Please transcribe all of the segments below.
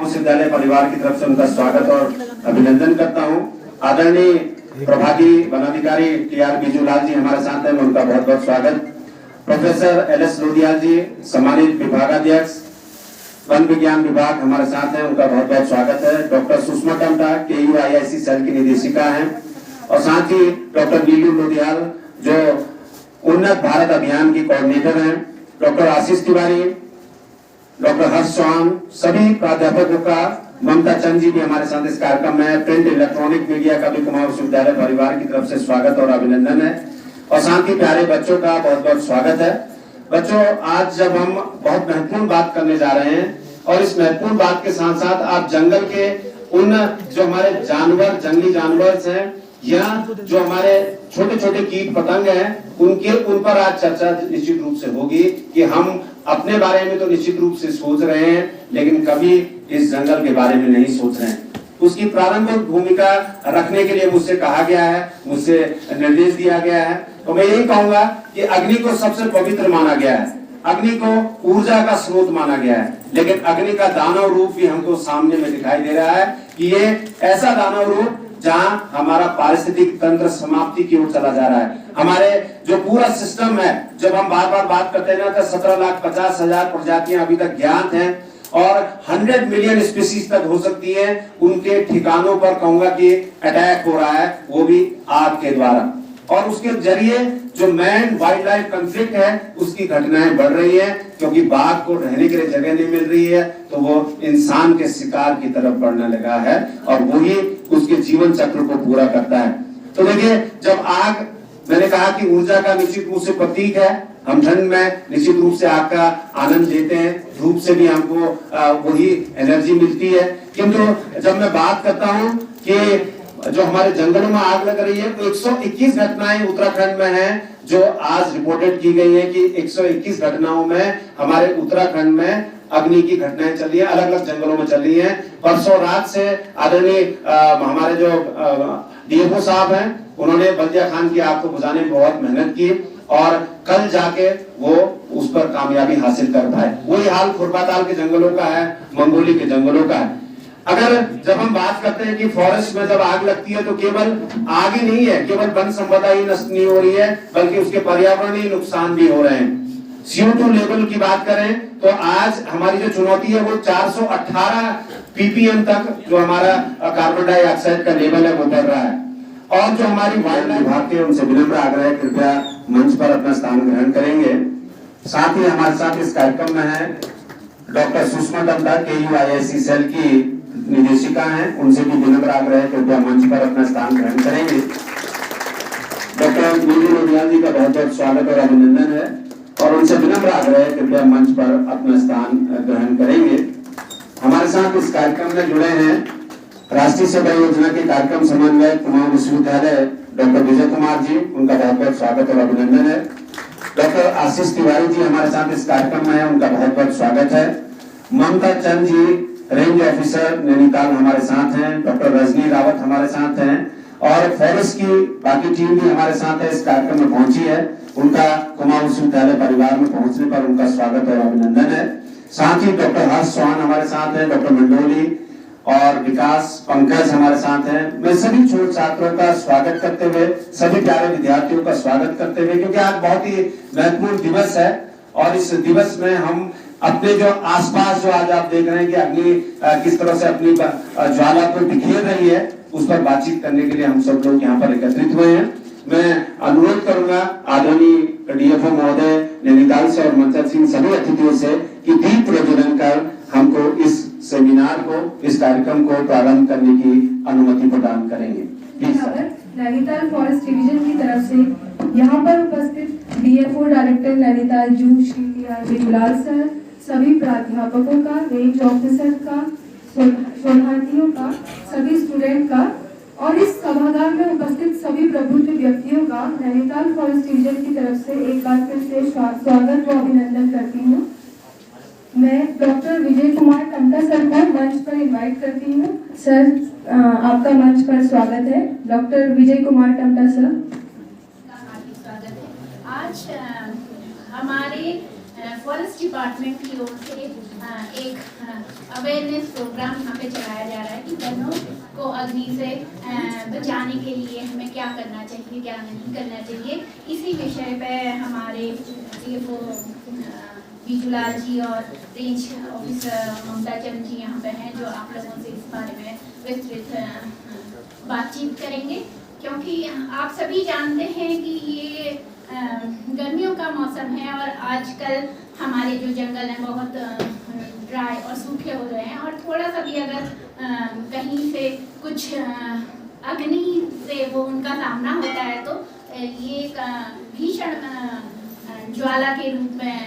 विश्वविद्यालय परिवार की तरफ से उनका स्वागत और अभिनंदन करता हूं। आदरणीय प्रभारी वनाधिकारी टीआर बिजूलाल जी हमारे साथ हैं, उनका बहुत बहुत स्वागत। प्रोफेसर एलएस लोधियाल जी सम्मानित विभागाध्यक्ष वन विज्ञान विभाग हमारे साथ हैं, उनका बहुत बहुत स्वागत है। Doctor Sushma Tamta केयू IIC cell की निदेशिका हैं और साथ ही डॉक्टर नीलू लोधियाल जो उन्नत भारत अभियान की कोऑर्डिनेटर हैं। डॉक्टर आशीष तिवारी, डॉक्टर हर्ष चौहान, सभी प्राध्यापकों का, ममता चंद जी भी हमारे साथ इस कार्यक्रम में, प्रिंट इलेक्ट्रॉनिक मीडिया का भी कुमाऊं विश्वविद्यालय परिवार की तरफ से स्वागत और अभिनंदन है और साथ ही प्यारे बच्चों का बहुत बहुत स्वागत है। बच्चों, आज जब हम बहुत महत्वपूर्ण बात करने जा रहे हैं और इस महत्वपूर्ण बात के साथ साथ आप जंगल के उन जो हमारे जानवर, जंगली जानवर हैं या जो हमारे छोटे छोटे कीट पतंग हैं उन पर आज चर्चा निश्चित रूप से होगी कि हम अपने बारे में तो निश्चित रूप से सोच रहे हैं लेकिन कभी इस जंगल के बारे में नहीं सोच रहे हैं। उसकी प्रारंभिक भूमिका रखने के लिए मुझसे कहा गया है, मुझसे निर्देश दिया गया है, तो मैं यही कहूंगा कि अग्नि को सबसे पवित्र माना गया है, अग्नि को ऊर्जा का स्रोत माना गया है, लेकिन अग्नि का दानव रूप भी हमको सामने में दिखाई दे रहा है कि ये ऐसा दानव रूप जहां हमारा पारिस्थितिक तंत्र समाप्ति की ओर चला जा रहा है। हमारे जो पूरा सिस्टम है, जब हम बार बार बात करते हैं ना तो 17,50,000 प्रजातियां अभी तक ज्ञात हैं और 100 मिलियन स्पीसीज तक हो सकती है। उनके ठिकानों पर कहूंगा कि अटैक हो रहा है, वो भी आग के द्वारा, और उसके जरिए जो मैन वाइल्ड लाइफ कॉन्फ्लिक्ट है उसकी घटनाएं बढ़ रही है क्योंकि बाघ को रहने के लिए जगह नहीं मिल रही है तो वो इंसान के शिकार की तरफ बढ़ने लगा है और वही उसके जीवन चक्र को पूरा करता है। तो देखिए, जब आग, मैंने कहा कि ऊर्जा का निश्चित रूप से प्रतीक है, हम ठंड में निश्चित रूप से आग का आनंद लेते हैं, धूप से भी हमको वही एनर्जी मिलती है। किंतु जब मैं बात करता हूँ कि जो हमारे जंगलों में आग लग रही है, 121 घटनाएं उत्तराखंड में हैं जो आज रिपोर्टेड की गई है कि 121 घटनाओं में हमारे उत्तराखंड में अग्नि की घटनाएं चल रही है, अलग अलग जंगलों में चल रही हैं। परसों रात से आदरणीय हमारे जो डीएफओ साहब हैं उन्होंने बल्दिया खान की आग को बुझाने में बहुत मेहनत की और कल जाके वो उस पर कामयाबी हासिल कर पाए। वही हाल खुरपाताल के जंगलों का है, मंगोली के जंगलों का है। अगर जब हम बात करते हैं कि फॉरेस्ट में जब आग लगती है तो केवल आग ही नहीं है, केवल वन संपदा ही नष्ट नहीं हो रही है बल्कि उसके पर्यावरणीय नुकसान भी हो रहे हैं। CO2 लेवल की बात करें तो आज हमारी जो चुनौती है वो 418 ppm तक जो हमारा कार्बन डाइऑक्साइड का लेवल है वो बढ़ रहा है। और जो हमारी वाइल्ड लाइफ विभाग के उनसे विनम्र आग्रह है, कृपया मंच पर अपना स्थान ग्रहण करेंगे। साथ ही हमारे साथ इस कार्यक्रम में है doctor Sushma Tamta केयू IIC cell की निदेशिका हैं, उनसे भी विनम्र आग्रह है कृपया मंच पर अपना स्थान ग्रहण करेंगे। डॉक्टर नीलू लोधियाल जी का बहुत बहुत स्वागत और अभिनंदन है और उनसे विनम्र आग्रह है कृपया मंच पर अपना स्थान ग्रहण करेंगे। हमारे साथ इस कार्यक्रम में जुड़े हैं राष्ट्रीय सेवा योजना के कार्यक्रम समन्वयक कुमाऊं विश्वविद्यालय डॉक्टर विजय कुमार जी, उनका बहुत बहुत स्वागत और अभिनंदन है। डॉक्टर आशीष तिवारी जी हमारे साथ इस कार्यक्रम में है, उनका बहुत बहुत स्वागत है। ममता चंद जी रेंज ऑफिसर नैनीताल हमारे साथ हैं। डॉक्टर रजनी रावत हमारे साथ हैं और फॉरेस्ट की बाकी टीम भी हमारे साथ है, इस कार्यक्रम में पहुंची है। उनका कुमाऊं विश्वविद्यालय परिवार में पहुंचने पर उनका स्वागत और अभिनंदन है। साथ ही डॉक्टर हर्ष चौहान हमारे साथ हैं, डॉक्टर मंडोली और विकास पंकज हमारे साथ हैं। मैं सभी छोटे छात्रों का स्वागत करते हुए, सभी प्यारे विद्यार्थियों का स्वागत करते हुए, क्योंकि आज बहुत ही महत्वपूर्ण दिवस है और इस दिवस में हम अपने जो आसपास जो आज आप देख रहे हैं कि अग्नि किस तरह से अपनी ज्वाला को बिखेर रही है, उस पर बातचीत करने के लिए हम सब लोग यहाँ पर एकत्रित हुए हैं। मैं अनुरोध करूंगा आदरणीय डीएफओ महोदय नैनीताल से और मंचल सिंह सभी अतिथियों से कि दीप प्रज्वलन कर हमको इस सेमिनार को, इस कार्यक्रम को प्रारंभ करने की अनुमति प्रदान करेंगे। नैनीताल फॉरेस्ट डिवीजन की तरफ से यहाँ पर उपस्थित डीएफओ डायरेक्टर नैनीताल जू श्री टीआर बिजूलाल सर, सभी प्राध्यापकों का, रेंज ऑफिसर का, शोधार्थियों का, सभी स्टूडेंट का और इस सभागार में उपस्थित सभी प्रबुद्ध व्यक्तियों का नैनीताल फॉरेस्ट डिवीजन की तरफ से एक बार फिर से स्वागत व अभिनंदन करती हूँ। मैं डॉक्टर विजय कुमार टमटा सर को मंच पर इनवाइट करती हूँ। सर, आपका मंच पर स्वागत है। Doctor Vijay Kumar Tamta sir. आज हमारे फॉरेस्ट डिपार्टमेंट की ओर से एक अवेयरनेस प्रोग्राम यहाँ पे चलाया जा रहा है कि वनों को अग्नि से बचाने के लिए हमें क्या करना चाहिए, क्या नहीं करना चाहिए। इसी विषय पे हमारे CFO बीजूलाल जी और रेंज ऑफिसर ममता चंद जी यहाँ पे हैं, जो आप लोगों से इस बारे में विस्तृत बातचीत करेंगे। क्योंकि आप सभी जानते हैं कि ये गर्मियों का मौसम है और आजकल हमारे जो जंगल हैं बहुत ड्राई और सूखे हो रहे हैं, और थोड़ा सा भी अगर कहीं से कुछ अग्नि से वो उनका सामना होता है तो ये एक भीषण ज्वाला के रूप में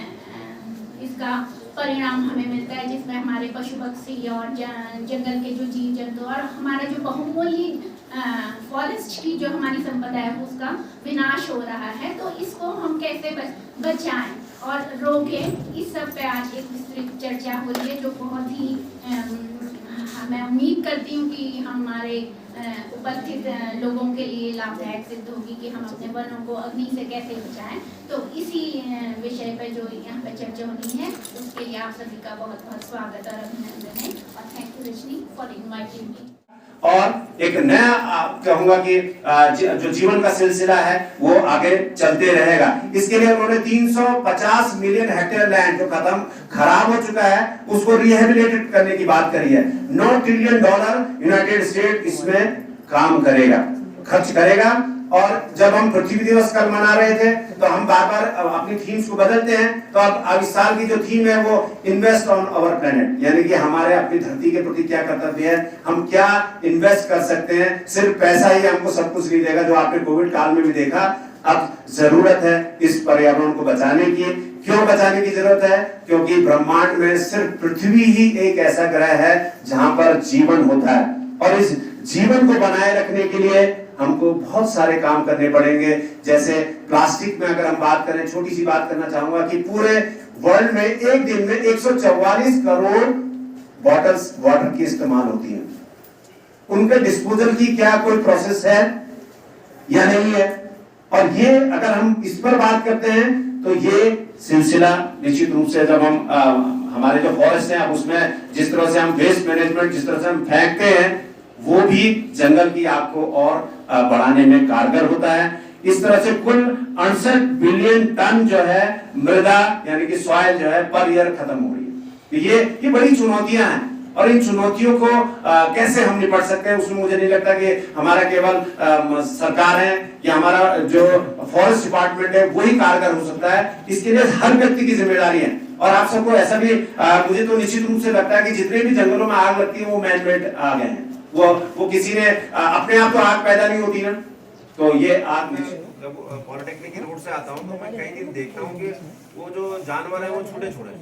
इसका परिणाम हमें मिलता है, जिसमें हमारे पशु पक्षी और जंगल के जो जीव जंतु और हमारा जो बहुमूल्य फॉरेस्ट की जो हमारी संपदा है उसका विनाश हो रहा है। तो इसको हम कैसे बचाएं और रोकें, इस सब पे आज एक विस्तृत चर्चा हो रही है, जो बहुत ही मैं उम्मीद करती हूँ कि हमारे उपस्थित लोगों के लिए लाभदायक सिद्ध होगी कि हम अपने वनों को अग्नि से कैसे बचाएं। तो इसी विषय पर जो यहाँ पर चर्चा होनी है उसके लिए आप सभी का बहुत बहुत स्वागत और अभिनंदन है, और thank you Rajni for inviting me. और एक नया कहूंगा कि जो जीवन का सिलसिला है वो आगे चलते रहेगा। इसके लिए उन्होंने 350 मिलियन हेक्टेयर लैंड जो खराब हो चुका है उसको रिहेबिलिटेट करने की बात करी है। $9 ट्रिलियन यूनाइटेड स्टेट इसमें काम करेगा, खर्च करेगा। और जब हम पृथ्वी दिवस कल मना रहे थे तो हम बार बार अपनी थीम्स को बदलते हैं। तो अब इस साल की जो थीम है वो इन्वेस्ट ऑन आवर प्लेनेट, यानी कि हमारे अपनी धरती के प्रति क्या कर्तव्य है, हम क्या इन्वेस्ट कर सकते हैं। सिर्फ पैसा ही हमको सब कुछ नहीं देगा, जो आपने कोविड काल में भी देखा। अब जरूरत है इस पर्यावरण को बचाने की। क्यों बचाने की जरूरत है? क्योंकि ब्रह्मांड में सिर्फ पृथ्वी ही एक ऐसा ग्रह है जहां पर जीवन होता है, और इस जीवन को बनाए रखने के लिए हमको बहुत सारे काम करने पड़ेंगे। जैसे प्लास्टिक में अगर हम बात करें, छोटी सी बात करना चाहूंगा कि पूरे वर्ल्ड में एक दिन में 144 करोड़ बॉटल्स वाटर की इस्तेमाल होती है। उनके डिस्पोजल की क्या कोई प्रोसेस है या नहीं है? और ये अगर हम इस पर बात करते हैं तो ये सिलसिला निश्चित रूप से जब हम हमारे जो फॉरेस्ट है उसमें जिस तरह से हम वेस्ट मैनेजमेंट जिस तरह से हम फेंकते हैं वो भी जंगल की आग को और बढ़ाने में कारगर होता है। इस तरह से कुल 68 बिलियन टन जो है मृदा यानी कि सॉइल जो है पर ईयर खत्म हो रही है। ये बड़ी चुनौतियां हैं, और इन चुनौतियों को कैसे हम निपट सकते हैं उसमें मुझे नहीं लगता कि हमारा केवल सरकार है या हमारा जो फॉरेस्ट डिपार्टमेंट है वही कारगर हो सकता है। इसके लिए हर व्यक्ति की जिम्मेदारी है। और आप सबको ऐसा भी मुझे तो निश्चित रूप से लगता है कि जितने भी जंगलों में आग लगती है वो मैन मेड आग है। वो किसी ने अपने आप तो आग पैदा नहीं होती ना, तो ये आग पॉलिटेक्निक की रोड से आता हूँ तो मैं कई दिन देखता हूँ कि वो जो जानवर है वो छोटे छोटे,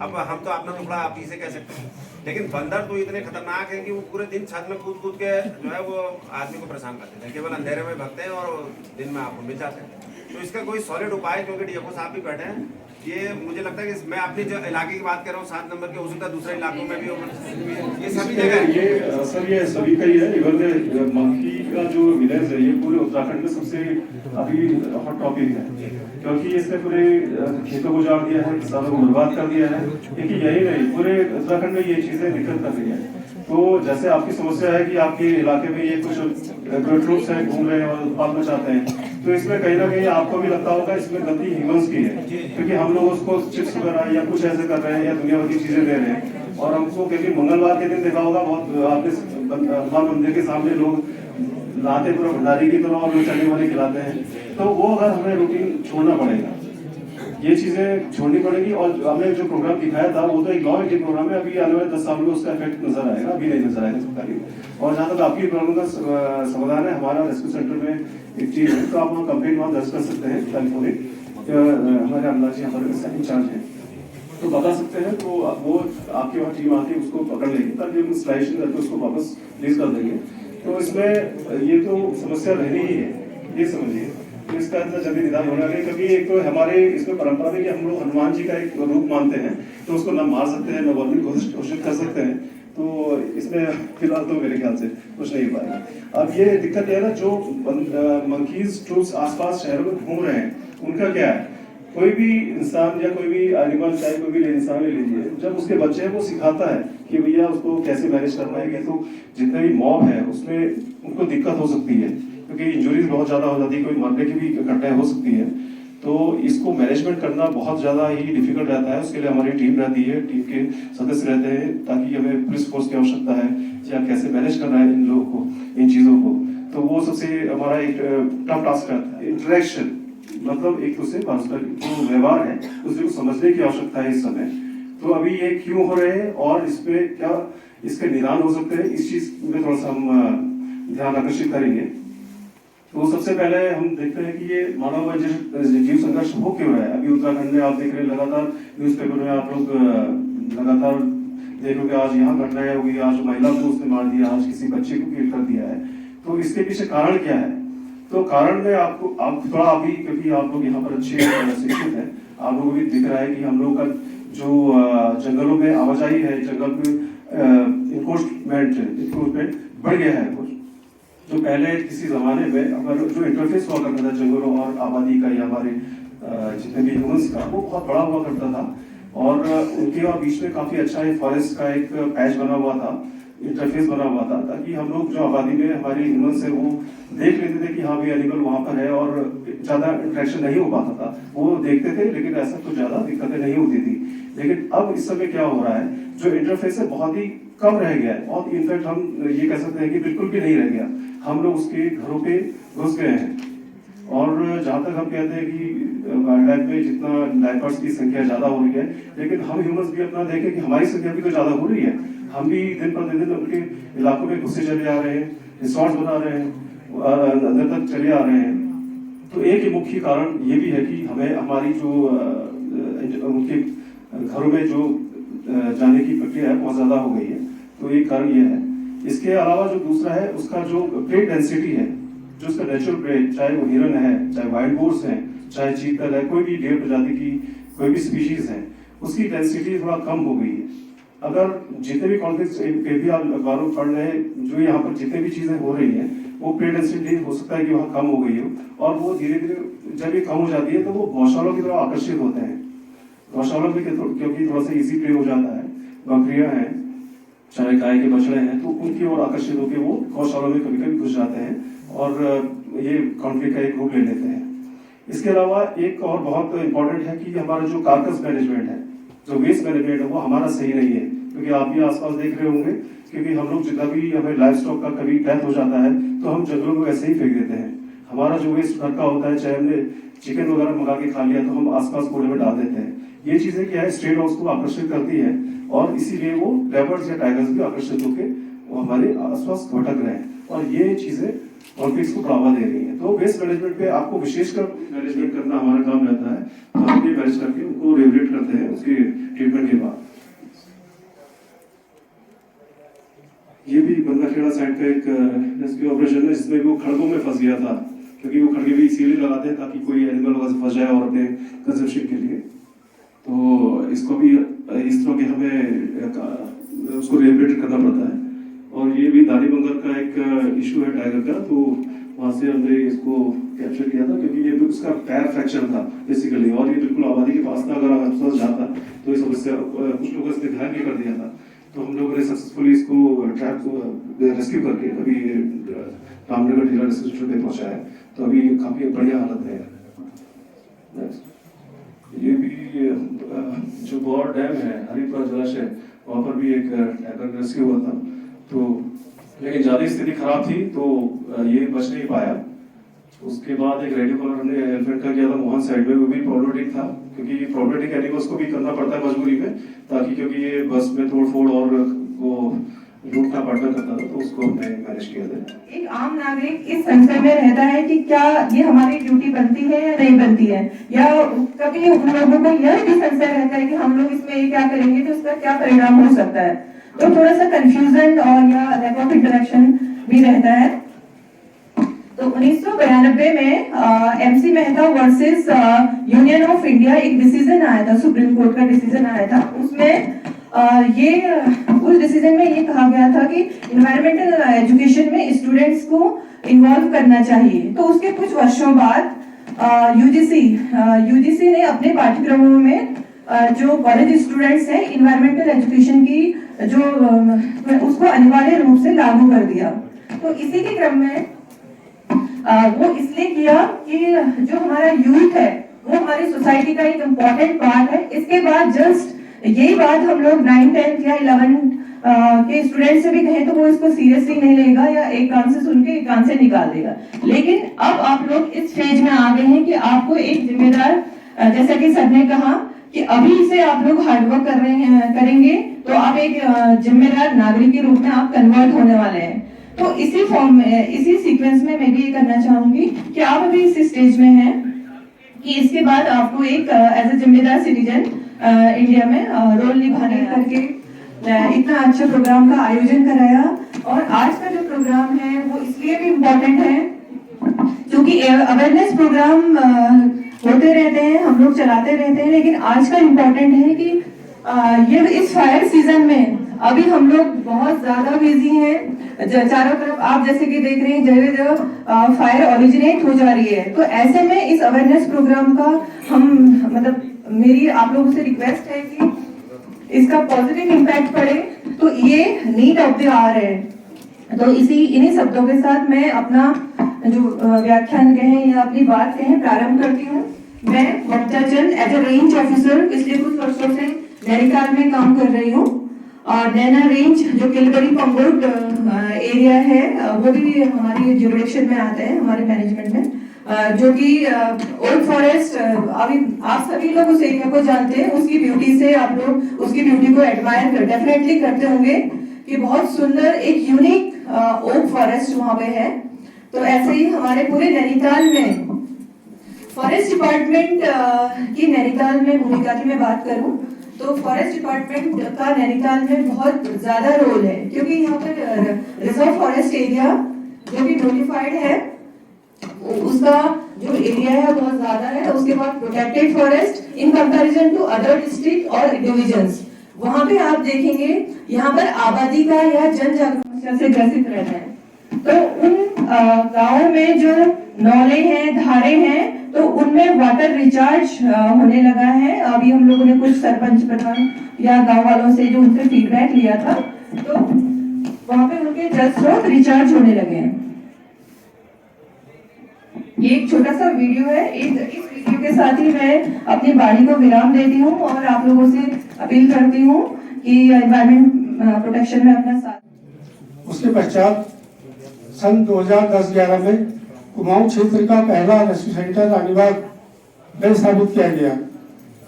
अब हम तो अपना टुकड़ा आप ही से कह सकते हैं, लेकिन बंदर तो इतने खतरनाक हैं कि वो पूरे दिन छत में कूद कूद के जो है वो आदमी को परेशान करते हैं। केवल अंधेरे में भागते हैं और दिन में आपको मिल जाते हैं। तो इसका कोई सॉलिड उपाय, क्योंकि डीएफओ साहब भी बैठे हैं, ये मुझे लगता है कि मैं अपने जो इलाके की बात कर रहा हूँ 7 नंबर के, हो सकता है दूसरे इलाकों में भी ये सभी जगह ये सर ये सभी का ही है। इवन मंकी का जो विलेज है ये पूरे उत्तराखंड में सबसे अभी हॉट टॉपिक है, क्योंकि इसने पूरे खेतों को उजाड़ दिया है, किसानों को बर्बाद कर दिया है। लेकिन यही नहीं, पूरे उत्तराखंड में ये चीजें दिक्कत कर रही है। तो जैसे आपकी समस्या है कि आपके इलाके में ये कुछ ट्रूप्स हैं घूम रहे हैं और उत्पाद मचाते हैं, तो इसमें कहीं ना कहीं आपको भी लगता होगा इसमें गलती ह्यूमंस की है, क्योंकि हम लोग उसको चिप्स वगैरह या कुछ ऐसे कर रहे हैं या दुनिया भर की चीजें दे रहे हैं। और हमको क्योंकि मंगलवार के दिन देखा होगा बहुत आपने हनुमान मंदिर के सामने लोग लाते पूरा भंडारी की तरह और लोग चने वाले खिलाते हैं, तो वो अगर हमें रूटीन छोड़ना पड़ेगा, ये चीजें छोड़नी पड़ेगी। और हमने जो प्रोग्राम दिखाया था वो तो एक लॉन्ग टर्म प्रोग्राम है, अभी आने वाले 10 साल में उसका इफेक्ट नजर आएगा, अभी नहीं नजर आएगा सरकारी। और जहाँ तक आपकी प्रॉब्लम का समाधान है, हमारा रेस्क्यू सेंटर में एक चीज है, तो आप वहाँ कंप्लेंट वहाँ दर्ज कर सकते हैं टेलीफोनिक। हमारे अमला जी हमारे इंचार्ज हैं तो बता सकते हैं, तो वो आपके वहाँ टीम आके उसको पकड़ लेगी, ताकि हम स्लाइशन करके उसको वापस रिलीज कर देंगे। तो इसमें ये तो समस्या रहनी ही है, ये समझिए। तो इसका इतना जल्दी निदान होना है, क्योंकि एक तो हमारे इसमें परंपरा में कि हम लोग हनुमान जी का एक रूप मानते हैं, तो उसको न मार सकते हैं न वर्णन घोषित कर सकते हैं। तो इसमें फिलहाल तो मेरे ख्याल से कुछ नहीं हो पाएगा। अब ये दिक्कत है ना, जो मंकीज ट्रूप्स आसपास शहरों में घूम रहे हैं उनका क्या है? कोई भी इंसान या कोई भी एनिमल, चाहे कोई भी इंसान ले लीजिए, जब उसके बच्चे को सिखाता है कि भैया उसको कैसे मैनेज करना है, तो जितने भी मॉब है उसमें उनको दिक्कत हो सकती है, क्योंकि इंजरीज बहुत ज्यादा हो जाती है, कोई मरने की भी घटनाएं हो सकती है। तो इसको मैनेजमेंट करना बहुत ज्यादा ही डिफिकल्ट रहता है। उसके लिए हमारी टीम रहती है, टीम के सदस्य रहते हैं, ताकि हमें पुलिस फोर्स की आवश्यकता है या कैसे मैनेज करना है इन लोगों को, इन चीजों को। तो वो सबसे हमारा एक टफ टास्क रहता है। इंटरेक्शन मतलब एक दूसरे पारस्परिक जो व्यवहार है उसको समझने की आवश्यकता है इस समय। तो अभी ये क्यों हो रहे हैं और इसमें क्या इसके निदान हो सकते हैं, इस चीज में थोड़ा सा हम ध्यान आकर्षित करेंगे। तो सबसे पहले हम देखते हैं कि ये मानव जीव संघर्ष हो क्यों रहा है। अभी उत्तराखंड में आप देख रहे हैं, लगातार न्यूज़पेपर में आप लोग लगातार देखोगे, आज यहाँ घटनाएं होगी, आज महिला को उसने मार दिया, आज किसी बच्चे को किल कर दिया है। तो इसके पीछे कारण क्या है? तो कारण में आप थोड़ा अभी, क्योंकि आप लोग यहाँ पर अच्छे शिक्षित हैं, आप लोगों को भी दिख रहा है कि हम लोग का जो जंगलों में आवाजाही है, जंगल में इंक्रोचमेंट बढ़ गया है कुछ। जो पहले किसी जमाने में अगर जो इंटरफेस हुआ करता था जंगलों और आबादी का या हमारे जितने भी ह्यूमंस का, वो बहुत बड़ा हुआ करता था और उनके और बीच में काफी अच्छा एक फॉरेस्ट का एक पैच बना हुआ था, इंटरफेस बना हुआ था, ताकि हम लोग जो आबादी में हमारे ह्यूमंस है वो देख लेते थे कि हाँ भी एनिमल वहाँ पर है, और ज्यादा इंटरेक्शन नहीं हो पाता था। वो देखते थे लेकिन ऐसा कुछ ज्यादा दिक्कतें नहीं होती थी। लेकिन अब इस समय क्या हो रहा है, जो इंटरफेस है बहुत ही कम रह गया है, बहुत इनफैक्ट हम ये कह सकते हैं कि बिल्कुल भी नहीं रह गया। हम लोग उसके घरों पे घुस गए हैं। और जहाँ तक हम कहते हैं कि वाइल्ड लाइफ में जितना लाइपर्स की संख्या ज्यादा हो रही है, लेकिन हम ह्यूमंस भी अपना देखें कि हमारी संख्या भी तो ज्यादा हो रही है। हम भी दिन पर दिन उनके इलाकों में घुसे चले जा रहे हैं, रिसोर्ट बना रहे हैं, अंदर तक चले आ रहे हैं। तो एक मुख्य कारण ये भी है कि हमें हमारी जो उनके घरों में जो जाने की प्रक्रिया है बहुत ज्यादा हो गई है। तो एक कारण ये है। इसके अलावा जो दूसरा है, उसका जो प्रे डेंसिटी है, जो उसका नेचुरल प्रे, चाहे वो हिरन है, चाहे वाइल्ड बोर्स है, चाहे चीतल है, कोई भी डेढ़ प्रजाति की कोई भी स्पीशीज है, उसकी डेंसिटी थोड़ा कम हो गई है। अगर जितने भी कॉन्फ्लिक्ट भी आप अखबारों पढ़ रहे हैं, जो यहाँ पर जितने भी चीजें हो रही हैं, वो प्रे डेंसिटी हो सकता है कि वहाँ कम हो गई हो, और वो धीरे धीरे जब ये कम हो जाती है तो वो गौशालों की तरफ आकर्षित होते हैं। गौशालों में क्योंकि थोड़ा सा इजी प्रे हो जाता है, बकरियां हैं, चाहे गाय के बछड़े हैं, तो उनकी ओर आकर्षित होकर वो गौशालों में कभी कभी घुस जाते हैं और ये कॉन्फ्लिक्ट का एक रूप ले लेते हैं। इसके अलावा एक और बहुत इंपॉर्टेंट है कि हमारा जो कार्कस मैनेजमेंट है, जो वेस्ट मैनेजमेंट है, वो हमारा सही नहीं है। क्योंकि आप भी आसपास देख रहे होंगे, क्योंकि हम लोग जितना भी हमें लाइफ स्टॉक का कभी डेथ हो जाता है तो हम जंगलों में ऐसे ही फेंक देते हैं। हमारा जो वेस्ट घर का होता है, चाहे हमने चिकन वगैरह मंगा के खा लिया तो हम आसपास कूड़े में डाल देते हैं। ये चीजें क्या है, स्ट्रे डॉग्स को आकर्षित करती है और इसीलिए वो लेपर्ड्स या टाइगर्स भी आकर्षित होकर वो हमारे आसपास भटक रहे हैं और ये चीजें कॉन्फ्लिक्ट्स को बढ़ावा दे रही है। तो वेस्ट मैनेजमेंट पे आपको विशेषकर मैनेजमेंट करना हमारा काम रहता है। तो हम ये मैनेज करके उनको रेगुलेट करते हैं उसके ट्रीटमेंट के बाद। ये भी बंदाखेड़ा साइड का एक रेस्क्यू ऑपरेशन है, जिसमें वो खड़गों में फंस गया था, क्योंकि वो खड़गे भी इसीलिए लगाते हैं ताकि कोई एनिमल वगैरह से फंस जाए और अपने कंजर्वेशन के लिए। तो इसको भी इस तरह के हमें उसको रिहेबिलिटेट करना पड़ता है। और ये भी दानी बंगर का एक इशू है टाइगर का, तो वहाँ से हमने इसको कैप्चर किया था, क्योंकि ये उसका पैर फ्रैक्चर था बेसिकली, और ये बिल्कुल आबादी के पास था। अगर आप जाता तो इस समस्या कुछ लोगों ने ध्यान भी कर दिया था। तो हम लोगों ने सक्सेसफुली इसको ट्रैप रेस्क्यू करके अभी रामनगर जिला रेस्क्यू सेंटर पे पहुंचाया है। तो अभी काफी बढ़िया हालत है। ये भी जो बौर डैम है, हरिपुरा जलाशय, वहाँ पर भी एक टाइगर रेस्क्यू हुआ था। तो लेकिन ज्यादा स्थिति खराब थी तो ये बच नहीं पाया। उसके बाद एक रेडियो कॉलर हमने एलिफेंट का किया था मोहन साइड में, वो भी प्रॉब्लमेटिक था, क्योंकि प्रॉब्लमेटिक एनिमल्स को भी करना पड़ता है मजबूरी में, ताकि क्योंकि ये बस में तोड़फोड़ और वो रूट का पार्टनर करता था, तो उसको हमने मैनेज किया था। एक आम नागरिक इस संशय में रहता है कि क्या ये हमारी ड्यूटी बनती है या नहीं बनती है, या कभी उन लोगों को यह भी संशय रहता है कि हम लोग इसमें क्या करेंगे तो उसका क्या परिणाम हो सकता है। तो थोड़ा सा कंफ्यूजन और या लैक ऑफ इंटरेक्शन भी रहता है। तो 1992 में MC Mehta versus union of India एक डिसीजन आया था, सुप्रीम कोर्ट का डिसीजन आया था। उसमें उस डिसीजन में ये कहा गया था कि इन्वायरमेंटल एजुकेशन में स्टूडेंट्स को इन्वॉल्व करना चाहिए। तो उसके कुछ वर्षों बाद यूजीसी ने अपने पाठ्यक्रमों में जो कॉलेज स्टूडेंट्स हैं इन्वायरमेंटल एजुकेशन की जो उसको अनिवार्य रूप से लागू कर दिया। तो इसी के क्रम में वो इसलिए किया कि जो हमारा यूथ है वो हमारी सोसाइटी का एक इम्पॉर्टेंट पार्ट है। इसके बाद जस्ट यही बात हम लोग 9, 10 या 11 के स्टूडेंट से भी कहें तो वो इसको सीरियसली नहीं लेगा या एक कान से सुन के एक कान से निकाल देगा। लेकिन अब आप लोग इस फेज में आ गए हैं कि आपको एक जिम्मेदार, जैसा कि सर ने कहा कि अभी से आप लोग हार्डवर्क करेंगे तो आप एक जिम्मेदार नागरिक के रूप में आप कन्वर्ट होने वाले हैं। तो इसी फॉर्म में, इसी सीक्वेंस में मैं भी ये करना चाहूंगी कि आप अभी इस स्टेज में हैं कि इसके बाद आपको एक एज ए जिम्मेदार सिटीजन इंडिया में रोल निभाने करके इतना अच्छा प्रोग्राम का आयोजन कराया। और आज का जो प्रोग्राम है वो इसलिए भी इम्पोर्टेंट है क्योंकि अवेयरनेस प्रोग्राम होते रहते हैं, हम लोग चलाते रहते हैं, लेकिन आज का इम्पोर्टेंट है कि ये इस फायर सीजन में अभी हम लोग बहुत ज्यादा बिजी हैं। चारों तरफ आप जैसे कि देख रहे हैं जगह जगह फायर ओरिजिनेट हो जा रही है। तो ऐसे में इस अवेयरनेस प्रोग्राम का हम मेरी आप लोगों से रिक्वेस्ट है कि इसका पॉजिटिव इम्पैक्ट पड़े। तो ये नीड ऑफ द आवर है। तो इन्हीं शब्दों के साथ मैं अपना जो व्याख्यान कहें या अपनी बात कहें प्रारंभ करती हूँ। मैं ममता चंद एज ए रेंज ऑफिसर पिछले कुछ वर्षों से नैनीताल में काम कर रही हूँ। और नैना रेंज जो किलबरी पंगोट एरिया है वो भी हमारी जुरिडिक्शन में आता है, हमारे मैनेजमेंट में, जो कि ओल्ड फॉरेस्ट। अभी आप सभी लोग उस एरिया को जानते हैं, उसकी ब्यूटी से आप लोग उसकी ब्यूटी को एडमायर डेफिनेटली करते होंगे कि बहुत सुंदर एक यूनिक ओक फॉरेस्ट वहां पे है। तो ऐसे ही हमारे पूरे नैनीताल में फॉरेस्ट डिपार्टमेंट की नैनीताल में भूमिका की मैं बात करूं तो फॉरेस्ट डिपार्टमेंट का नैनीताल में बहुत ज्यादा रोल है, क्योंकि यहाँ पर रिजर्व फॉरेस्ट एरिया जो कि नोटिफाइड है उसका जो एरिया है बहुत ज्यादा है। उसके बाद protected forest in comparison to other district और डिविजन्स, वहां पे आप देखेंगे यहाँ पर आबादी का या जनजागरूकता से ग्रसित रहता है। तो उन गाँवों में जो नौले हैं, धारे हैं, तो उनमें वाटर रिचार्ज होने लगा है। अभी हम लोगों ने कुछ सरपंच प्रधान या गांव वालों से जो उनसे फीडबैक लिया था, तो वहां पे उनके जल स्रोत रिचार्ज होने लगे हैं। ये एक छोटा सा वीडियो है। इस वीडियो के साथ ही मैं अपनी वाणी को विराम देती हूँ और आप लोगों से अपील करती हूँ कि एनवायरमेंट प्रोटेक्शन में अपना साथ। उसके पश्चात सन 2010-11 में कुमाऊं क्षेत्र का पहला रेस्क्यू सेंटर रानीबाग में स्थापित किया गया,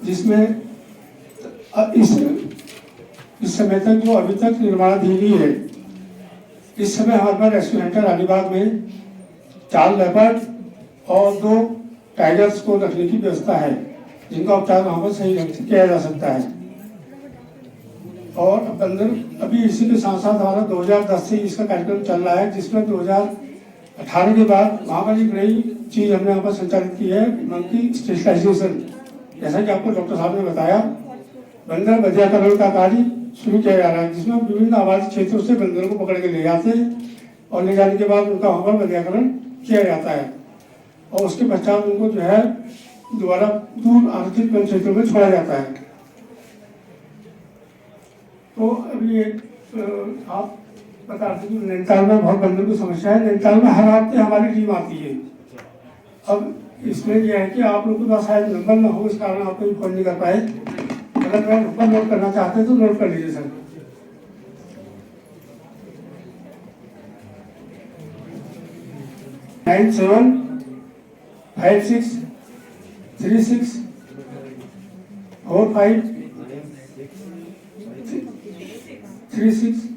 जिसमें इस समय तक जो अभी तक निर्माणाधीन ही है। इस समय हमारे पास रेस्क्यू सेंटर रानीबाग में 4 लेपर्ड और 2 टाइगर्स को रखने की व्यवस्था है, जिनका उपचार वहाँ पर सही ढंग से किया जा सकता है। और बंदर अभी इसी के साथ साथ हमारा 2010 से इसका कार्यक्रम चल रहा है, जिसमें 2018 के बाद वहाँ पर एक नई चीज़ हमने यहाँ पर संचालित की है, मंकी स्टेशलाइजेशन। जैसा कि आपको डॉक्टर साहब ने बताया, बंदर बधियाकरण का कार्य शुरू किया जा रहा है, जिसमें विभिन्न आबादी क्षेत्रों से बंदरों को पकड़ के ले जाते हैं और ले जाने के बाद उनका वहाँ पर बधियाकरण किया जाता है और उसके पश्चात उनको जो है दोबारा दूर आरक्षित वन क्षेत्रों में छोड़ा जाता है। तो अभी आप बता दें कि नैनीताल में बहुत बंदर की समस्या है। नैनीताल में हर हफ्ते हमारी टीम आती है। अब इसमें यह है कि आप लोगों के पास शायद नंबर न हो, इस कारण आप कोई फोन नहीं कर पाए। अगर मैं नंबर नोट करना चाहते हैं तो नोट कर लीजिए सर। 9756364536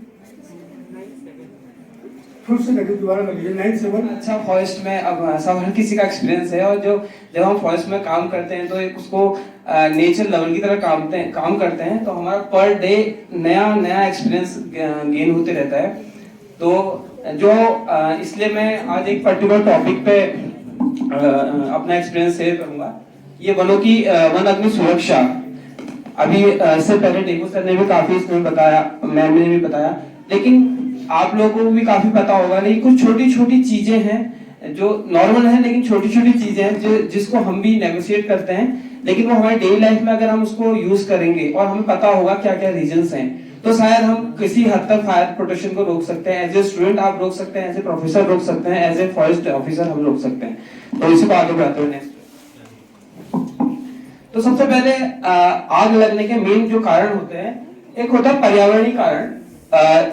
फिर से लगे दोबारा लगे 97। अच्छा, फॉरेस्ट में अब सब हर किसी का एक्सपीरियंस है और जो जब हम फॉरेस्ट में काम करते हैं तो एक उसको नेचर लेवल की तरह काम करते हैं, तो हमारा पर डे नया एक्सपीरियंस गेन होते रहता है। तो जो इसलिए मैं आज एक पर्टिकुलर टॉपिक पे अपना एक्सपीरियंस शेयर करूंगा। ये वनों की वन अग्नि सुरक्षा। अभी इससे पहले टेकू सर ने भी काफी इसमें बताया, मैम ने भी बताया, लेकिन आप लोगों को भी काफी पता होगा कि कुछ छोटी छोटी चीजें हैं जो नॉर्मल है लेकिन छोटी छोटी चीजें हैं जो जिसको हम भी नेगोशिएट करते हैं, लेकिन वो हमारी डेली लाइफ में अगर हम उसको यूज करेंगे और हमें पता होगा क्या क्या रीजंस हैं, तो शायद हम किसी हद तक फायर प्रोटेक्शन को रोक सकते हैं। एज ए स्टूडेंट आप रोक सकते हैं, एज ए प्रोफेसर रोक सकते हैं, एज ए फॉरेस्ट ऑफिसर हम रोक सकते हैं। तो इसी को आगे बढ़ाते हुए तो सबसे पहले आग लगने के मेन जो कारण होते हैं, एक होता है पर्यावरणीय कारण।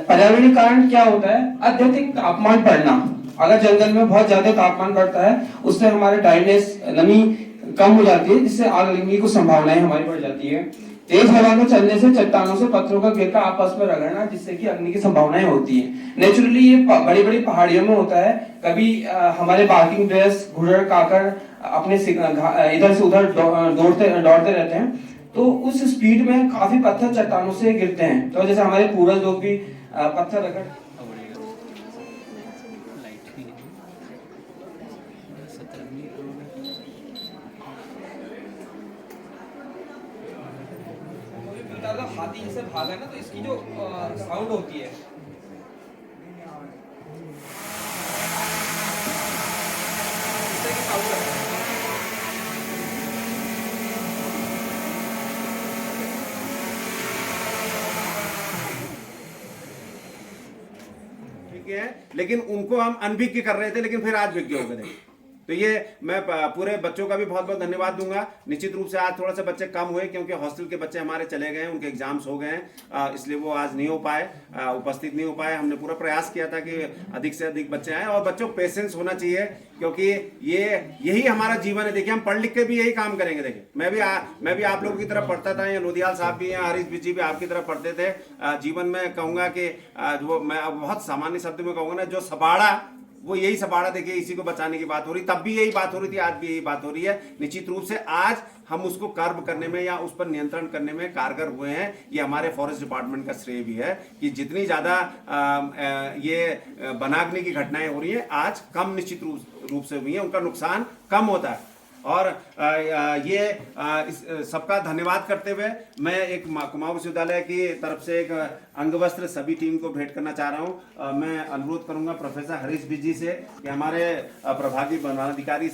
पर्यावरणीय कारण क्या होता है? अत्यधिक तापमान बढ़ना। अगर जंगल में बहुत ज्यादा तापमान बढ़ता है, उससे हमारे ड्राइनेस नमी कम हो जाती है, जिससे आग लगने की संभावनाएं हमारी बढ़ जाती है। तेज हवा में चलने से चट्टानों से पत्थरों का गिरकर आपस में रगड़ना, जिससे कि अग्नि की संभावनाएं होती है। नेचुरली ये बड़ी बड़ी पहाड़ियों में होता है। कभी हमारे बार्किंग ड्रेस, घुड़र, काकर अपने इधर से उधर दौड़ते रहते हैं, तो उस स्पीड में काफी पत्थर चट्टानों से गिरते हैं। तो जैसे हमारे पूर्वज लोग भी पत्थर रगड़ हाथी जैसे भागा ना, तो इसकी जो साउंड होती है ठीक है, लेकिन उनको हम अनभिज्ञ कर रहे थे, लेकिन फिर आज विज्ञ हो गए। तो ये मैं पूरे बच्चों का भी बहुत बहुत धन्यवाद दूंगा। निश्चित रूप से आज थोड़ा सा बच्चे कम हुए क्योंकि हॉस्टल के बच्चे हमारे चले गए, उनके एग्जाम्स हो गए हैं, इसलिए वो आज नहीं हो पाए, उपस्थित नहीं हो पाए। हमने पूरा प्रयास किया था कि अधिक से अधिक बच्चे आए, और बच्चों पेशेंस होना चाहिए क्योंकि यही हमारा जीवन है। देखिए हम पढ़ लिख के भी यही काम करेंगे। देखिए मैं भी आप लोगों की तरफ पढ़ता था, या लोधियाल साहब भी या हरीश जी भी आपकी तरफ पढ़ते थे। जीवन में कहूंगा कि वो मैं बहुत सामान्य शब्द में कहूंगा ना, जो सबाड़ा वो यही सबाड़ा, देखिए इसी को बचाने की बात हो रही, तब भी यही बात हो रही थी, आज भी यही बात हो रही है। निश्चित रूप से आज हम उसको कर्ब करने में या उस पर नियंत्रण करने में कारगर हुए हैं। ये हमारे फॉरेस्ट डिपार्टमेंट का श्रेय भी है कि जितनी ज्यादा ये वनाग्नि की घटनाएं हो रही है, आज कम निश्चित रूप से हुई है, उनका नुकसान कम होता है। और ये सबका धन्यवाद करते हुए मैं एक कुमाऊं विश्वविद्यालय की तरफ से एक अंगवस्त्र सभी टीम को भेंट करना चाह रहा हूं। मैं अनुरोध करूंगा प्रोफेसर हरीश जी से कि हमारे प्रभागी वनाधिकारी